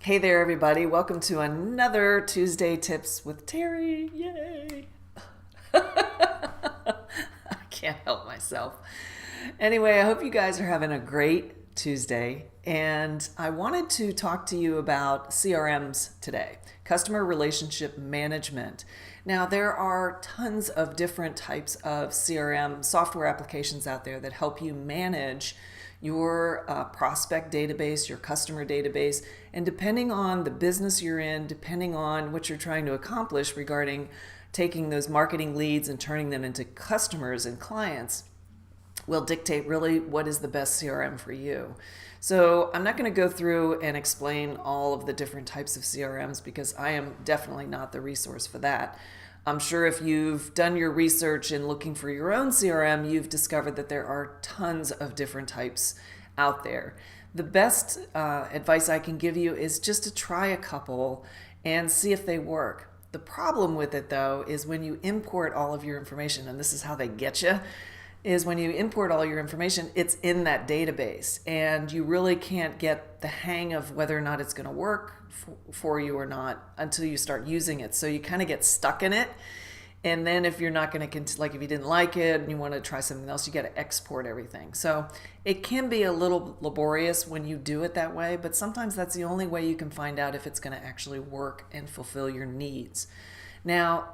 Hey there, everybody. Welcome to another Tuesday Tips with Terry. Yay! I can't help myself. Anyway, I hope you guys are having a great Tuesday. And I wanted to talk to you about CRMs today, customer relationship management. Now, there are tons of different types of CRM software applications out there that help you manage your prospect database, your customer database, and depending on the business you're in, depending on what you're trying to accomplish regarding taking those marketing leads and turning them into customers and clients, will dictate really what is the best CRM for you. So I'm not going to go through and explain all of the different types of CRMs because I am definitely not the resource for that. I'm sure if you've done your research in looking for your own CRM, you've discovered that there are tons of different types out there. The best advice I can give you is just to try a couple and see if they work. The problem with it, though, is when you import all of your information, and this is how they get you, is when you import all your information, it's in that database, and you really can't get the hang of whether or not it's going to work for you or not until you start using it. So you kind of get stuck in it, and then if you're not going to, like if you didn't like it and you want to try something else, you got to export everything. So it can be a little laborious when you do it that way, but sometimes that's the only way you can find out if it's going to actually work and fulfill your needs. Now,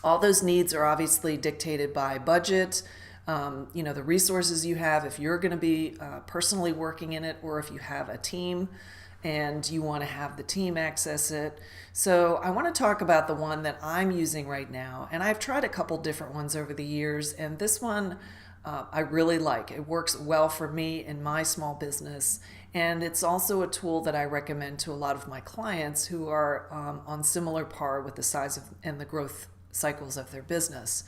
all those needs are obviously dictated by budget, the resources you have, if you're going to be personally working in it, or if you have a team and you want to have the team access it. So I want to talk about the one that I'm using right now. And I've tried a couple different ones over the years, and this one I really like. It works well for me in my small business. And it's also a tool that I recommend to a lot of my clients who are on similar par with the size of and the growth cycles of their business.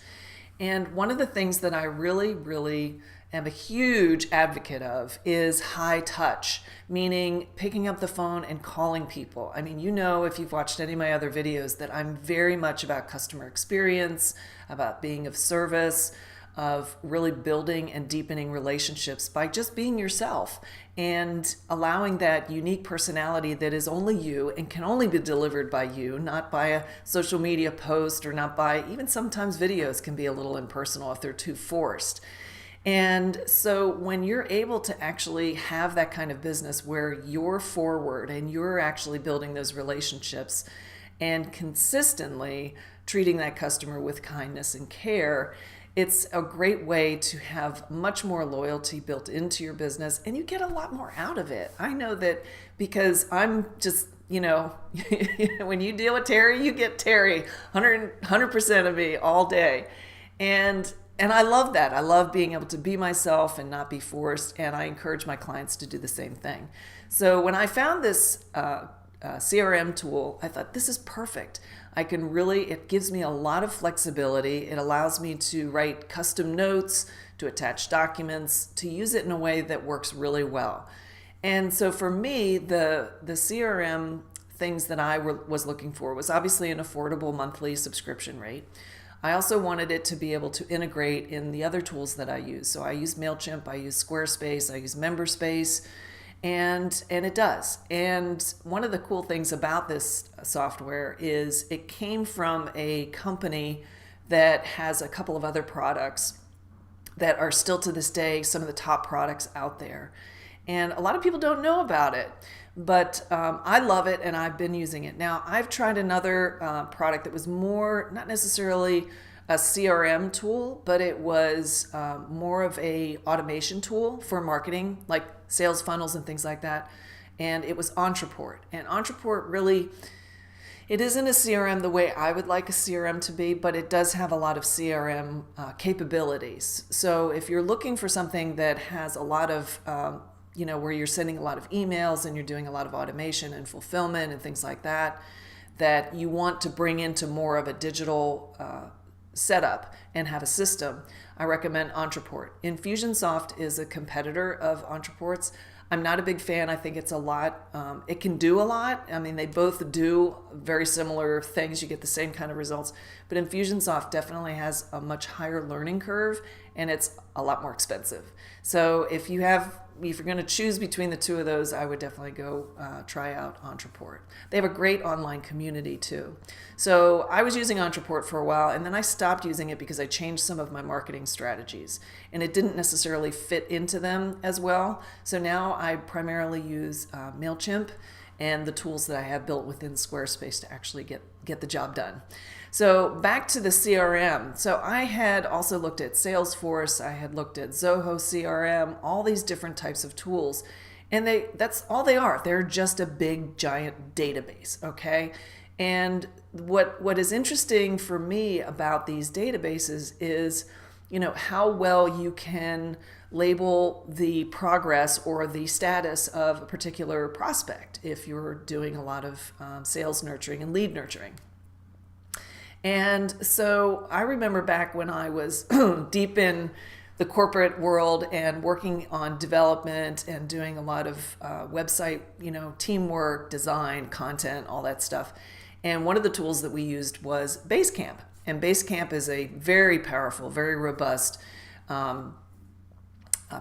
And one of the things that I really am a huge advocate of is high touch, meaning picking up the phone and calling people. I mean, if you've watched any of my other videos, that I'm very much about customer experience, about being of service, of really building and deepening relationships by just being yourself and allowing that unique personality that is only you and can only be delivered by you, not by a social media post, or not by, even sometimes videos can be a little impersonal if they're too forced. And so when you're able to actually have that kind of business where you're forward and you're actually building those relationships and consistently treating that customer with kindness and care, it's a great way to have much more loyalty built into your business, and you get a lot more out of it. I know that because I'm just, when you deal with Terry, you get Terry, 100% of me all day. And I love that. I love being able to be myself and not be forced, and I encourage my clients to do the same thing. So when I found this CRM tool, I thought this is perfect. It gives me a lot of flexibility. It allows me to write custom notes, to attach documents, to use it in a way that works really well. And so for me, the CRM things that I was looking for was obviously an affordable monthly subscription rate. I also wanted it to be able to integrate in the other tools that I use. So I use MailChimp, I use Squarespace, I use MemberSpace, and it does. And one of the cool things about this software is it came from a company that has a couple of other products that are still to this day some of the top products out there. And a lot of people don't know about it, but I love it and I've been using it. Now, I've tried another product that was more, not necessarily a CRM tool, but it was more of a automation tool for marketing, like sales funnels and things like that. And it was Entreport. And Entreport really, it isn't a CRM the way I would like a CRM to be, but it does have a lot of CRM capabilities. So if you're looking for something that has a lot of, where you're sending a lot of emails and you're doing a lot of automation and fulfillment and things like that, that you want to bring into more of a digital setup and have a system, I recommend Entreport. Infusionsoft is a competitor of Entreport's. I'm not a big fan. I think it's a lot. It can do a lot. I mean, they both do very similar things. You get the same kind of results. But Infusionsoft definitely has a much higher learning curve, and it's a lot more expensive. So if you have if you're going to choose between the two of those, I would definitely go try out Entreport. They have a great online community too. So I was using Entreport for a while, and then I stopped using it because I changed some of my marketing strategies, and it didn't necessarily fit into them as well. So now I primarily use MailChimp and the tools that I have built within Squarespace to actually get the job done. So back to the CRM. So I had also looked at Salesforce, I had looked at Zoho CRM, all these different types of tools. And that's all they are. They're just a big giant database, okay? And what is interesting for me about these databases is, how well you can label the progress or the status of a particular prospect if you're doing a lot of sales nurturing and lead nurturing. And so I remember back when I was deep in the corporate world and working on development and doing a lot of website, teamwork, design, content, all that stuff. And one of the tools that we used was Basecamp. And Basecamp is a very powerful, very robust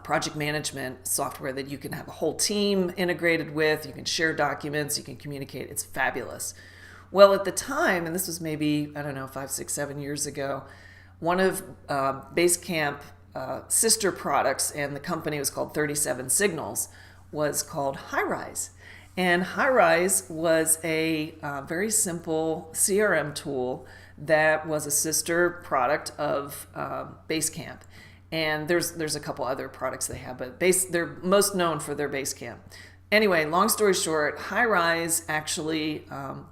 project management software that you can have a whole team integrated with. You can share documents, you can communicate. It's fabulous. Well, at the time, and this was maybe, 5, 6, 7 years ago, one of Basecamp sister products, and the company was called 37 Signals, was called HighRise. And HighRise was a very simple CRM tool that was a sister product of Basecamp. And there's a couple other products they have, but they're most known for their Basecamp. Anyway, long story short, HighRise actually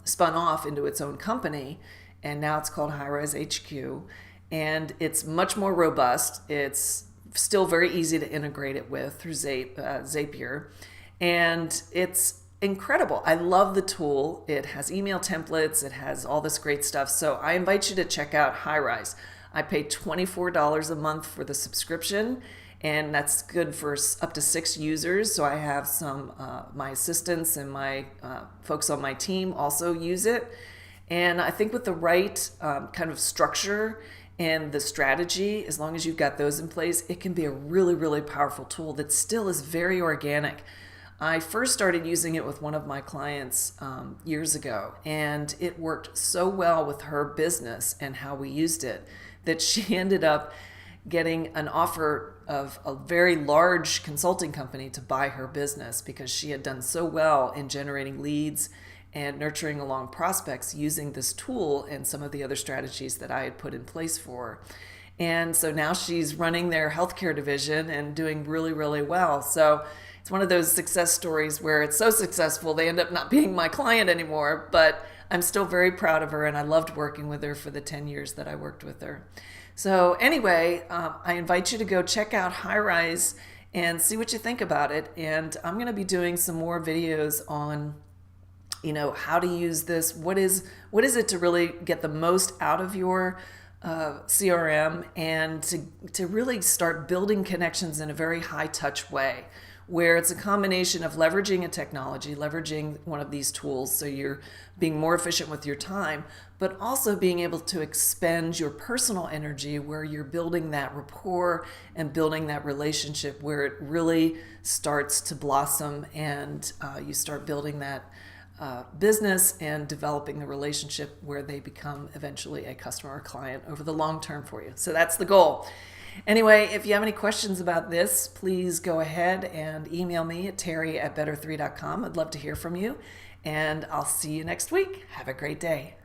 spun off into its own company, and now it's called HighRise HQ. And it's much more robust. It's still very easy to integrate it with through Zapier. And it's incredible. I love the tool. It has email templates. It has all this great stuff. So I invite you to check out HighRise. I pay $24 a month for the subscription, and that's good for up to 6 users. So I have some, my assistants and my folks on my team also use it. And I think with the right kind of structure and the strategy, as long as you've got those in place, it can be a really, really powerful tool that still is very organic. I first started using it with one of my clients years ago, and it worked so well with her business and how we used it that she ended up getting an offer of a very large consulting company to buy her business because she had done so well in generating leads and nurturing along prospects using this tool and some of the other strategies that I had put in place for her. And so now she's running their healthcare division and doing really, really well. So it's one of those success stories where it's so successful they end up not being my client anymore, but I'm still very proud of her, and I loved working with her for the 10 years that I worked with her. So anyway, I invite you to go check out HighRise and see what you think about it. And I'm going to be doing some more videos on, how to use this. What is it to really get the most out of your CRM and to really start building connections in a very high touch way, where it's a combination of leveraging a technology, leveraging one of these tools so you're being more efficient with your time, but also being able to expend your personal energy where you're building that rapport and building that relationship where it really starts to blossom and you start building that business and developing the relationship where they become eventually a customer or client over the long term for you. So that's the goal. Anyway, if you have any questions about this, please go ahead and email me at terry@better3.com. I'd love to hear from you, and I'll see you next week. Have a great day.